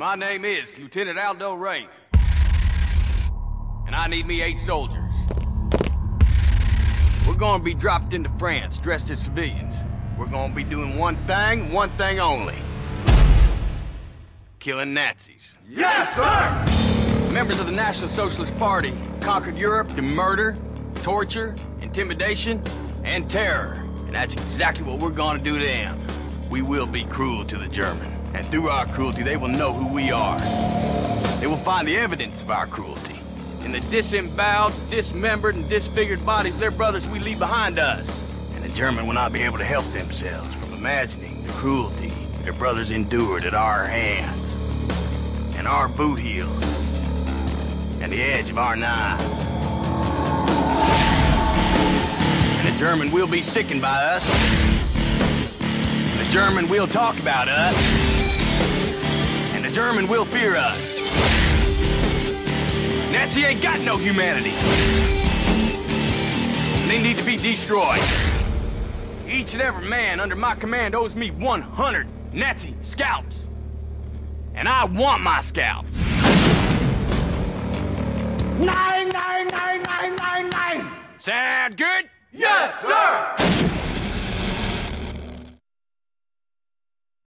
My name is Lieutenant Aldo Raine. And I need me 8 soldiers. We're gonna be dropped into France, dressed as civilians. We're gonna be doing one thing only. Killing Nazis. Yes, sir! Members of the National Socialist Party have conquered Europe through murder, torture, intimidation, and terror. And that's exactly what we're gonna do to them. We will be cruel to the German. And through our cruelty, they will know who we are. They will find the evidence of our cruelty in the disemboweled, dismembered, and disfigured bodies of their brothers we leave behind us. And the German will not be able to help themselves from imagining the cruelty their brothers endured at our hands. And our boot heels. And the edge of our knives. And the German will be sickened by us. And the German will talk about us. And the German will fear us. Nazi ain't got no humanity. And they need to be destroyed. Each and every man under my command owes me 100 Nazi scalps. And I want my scalps. Nine, nine, nine, nine, nine, nine. Sound good? Yes, sir!